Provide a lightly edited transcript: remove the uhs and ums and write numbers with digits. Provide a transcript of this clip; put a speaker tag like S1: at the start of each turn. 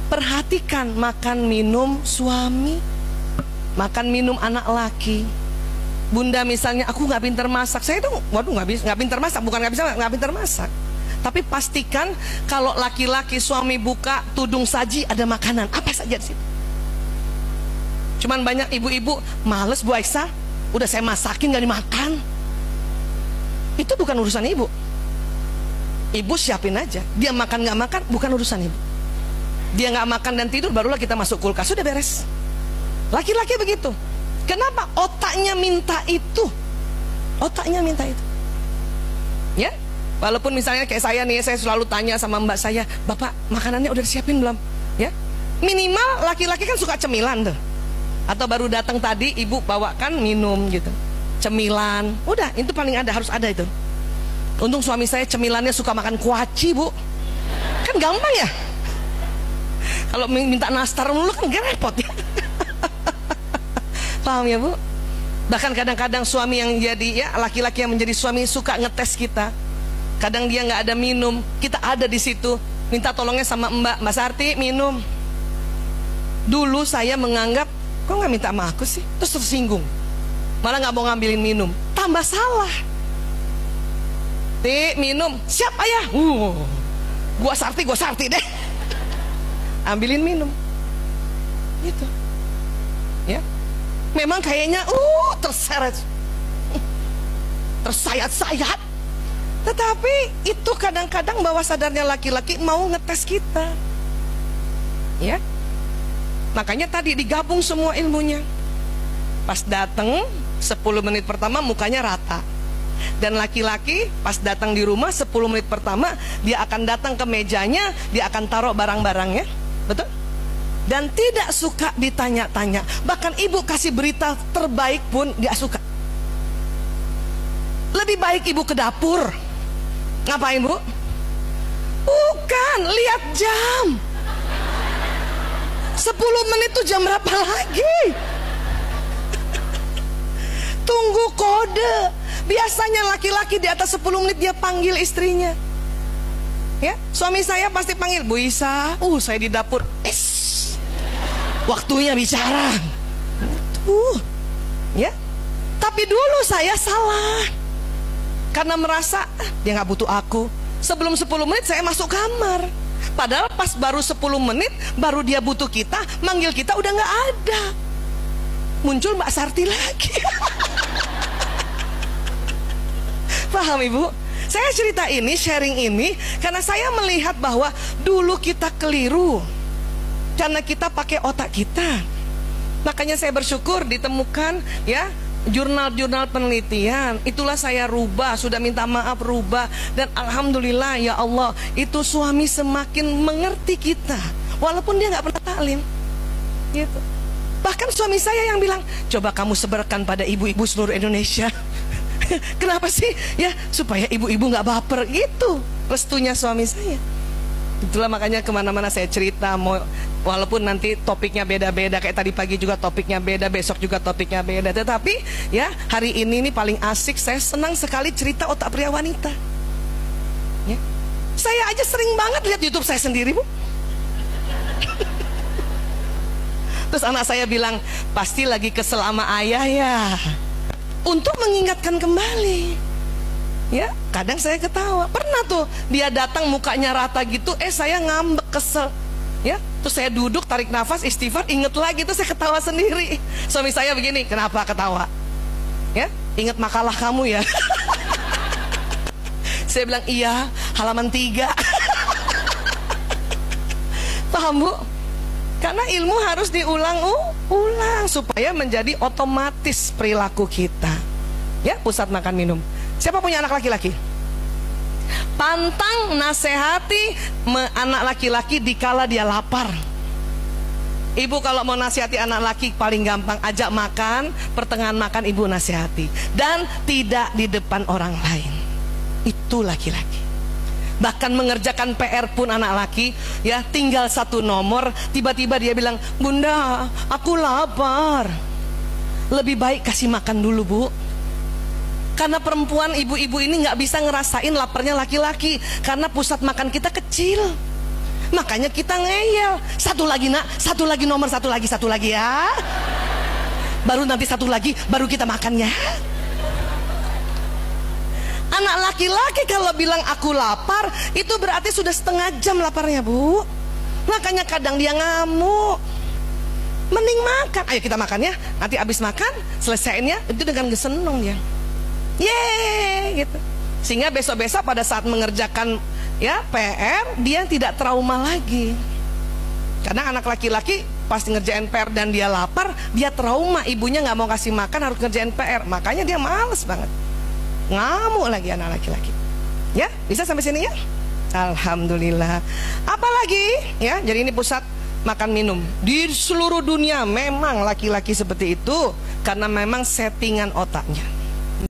S1: perhatikan makan minum suami, makan minum anak laki. Bunda misalnya, aku nggak pintar masak, saya itu waduh nggak pintar masak, bukan nggak pintar masak, tapi pastikan kalau laki-laki suami buka tudung saji ada makanan apa saja di situ. Cuman banyak ibu-ibu males, Bu Aisyah udah saya masakin nggak dimakan. Itu bukan urusan ibu. Ibu siapin aja, dia makan nggak makan bukan urusan ibu. Dia nggak makan dan tidur barulah kita masuk kulkas, sudah beres. Laki-laki begitu. Kenapa? Otaknya minta itu. Otaknya minta itu. Ya, walaupun misalnya kayak saya nih, saya selalu tanya sama mbak saya, Bapak makanannya udah disiapin belum? Ya, minimal laki-laki kan suka cemilan tuh. Atau baru datang tadi ibu bawakan minum gitu, cemilan. Udah, itu paling ada, harus ada itu. Untung suami saya cemilannya suka makan kuaci, Bu. Kan gampang ya. Kalau minta nastar mulu kan gak repot ya. Paham ya, Bu? Bahkan kadang-kadang suami yang jadi, ya laki-laki yang menjadi suami suka ngetes kita. Kadang dia nggak ada minum, kita ada di situ, minta tolongnya sama Mbak Sarti minum. Dulu saya menganggap, kok nggak minta sama aku sih? Terus tersinggung, malah nggak mau ngambilin minum. Tambah salah. Ti minum, siap ayah. Gua Sarti deh. Ambilin minum. Gitu. Ya. Memang kayaknya terseret, tersayat-sayat. Tetapi itu kadang-kadang bawah sadarnya laki-laki mau ngetes kita. Ya. Makanya tadi digabung semua ilmunya. Pas datang 10 menit pertama mukanya rata. Dan laki-laki pas datang di rumah 10 menit pertama dia akan datang ke mejanya, dia akan taruh barang-barangnya. Betul? Dan tidak suka ditanya-tanya. Bahkan ibu kasih berita terbaik pun dia suka. Lebih baik ibu ke dapur. Ngapain, Bu? Bukan, lihat jam. 10 menit itu jam berapa lagi? Tunggu kode. Biasanya laki-laki di atas 10 menit dia panggil istrinya. Ya, suami saya pasti panggil, Bu Isa, saya di dapur. Waktunya bicara. Ya. Tapi dulu saya salah. Karena merasa dia nggak butuh aku. Sebelum 10 menit saya masuk kamar. Padahal pas baru 10 menit baru dia butuh kita, manggil kita udah nggak ada. Muncul Mbak Sarti lagi. Paham Ibu? Saya cerita ini, sharing ini karena saya melihat bahwa dulu kita keliru. Karena kita pakai otak kita. Makanya saya bersyukur ditemukan ya jurnal-jurnal penelitian. Itulah saya rubah, sudah minta maaf rubah. Dan alhamdulillah ya Allah, itu suami semakin mengerti kita walaupun dia nggak pernah taklim gitu. Bahkan suami saya yang bilang, coba kamu sebarkan pada ibu-ibu seluruh Indonesia. Kenapa sih? Ya supaya ibu-ibu nggak baper gitu. Restunya suami saya. Itulah makanya kemana-mana saya cerita, walaupun nanti topiknya beda-beda. Kayak tadi pagi juga topiknya beda, besok juga topiknya beda. Tetapi ya hari ini paling asik. Saya senang sekali cerita otak pria wanita ya. Saya aja sering banget lihat YouTube saya sendiri, Bu. Terus anak saya bilang, pasti lagi kesel sama ayah ya, untuk mengingatkan kembali. Ya, kadang saya ketawa. Pernah tuh dia datang mukanya rata gitu, saya ngambek kesel. Ya, terus saya duduk tarik nafas istighfar, inget lagi, terus saya ketawa sendiri. Suami saya begini, kenapa ketawa? Ya, inget makalah kamu ya. Saya bilang iya, halaman 3. Paham, Bu? Karena ilmu harus diulang-ulang supaya menjadi otomatis perilaku kita. Ya, pusat makan minum. Siapa punya anak laki-laki? Pantang nasihati anak laki-laki dikala dia lapar. Ibu kalau mau nasihati anak laki paling gampang, ajak makan, pertengahan makan ibu nasihati. Dan tidak di depan orang lain. Itu laki-laki. Bahkan mengerjakan PR pun anak laki, ya tinggal satu nomor, tiba-tiba dia bilang, Bunda, aku lapar. Lebih baik kasih makan dulu, Bu. Karena perempuan, ibu-ibu ini nggak bisa ngerasain laparnya laki-laki, karena pusat makan kita kecil. Makanya kita ngeyel. Satu lagi nak, satu lagi nomor, satu lagi ya. Baru nanti satu lagi, baru kita makan ya. Anak laki-laki kalau bilang aku lapar, itu berarti sudah setengah jam laparnya, Bu. Makanya kadang dia ngamuk. Mending makan, ayo kita makan ya. Nanti abis makan, selesainya itu dengan seneng dia. Yeay gitu. Sehingga besok-besok pada saat mengerjakan ya PR, dia tidak trauma lagi. Karena anak laki-laki pasti ngerjain PR dan dia lapar, dia trauma, ibunya nggak mau kasih makan, harus ngerjain PR. Makanya dia males banget. Ngamuk lagi anak laki-laki. Ya, bisa sampai sini ya? Alhamdulillah. Apalagi ya, jadi ini pusat makan minum di seluruh dunia. Memang laki-laki seperti itu karena memang settingan otaknya.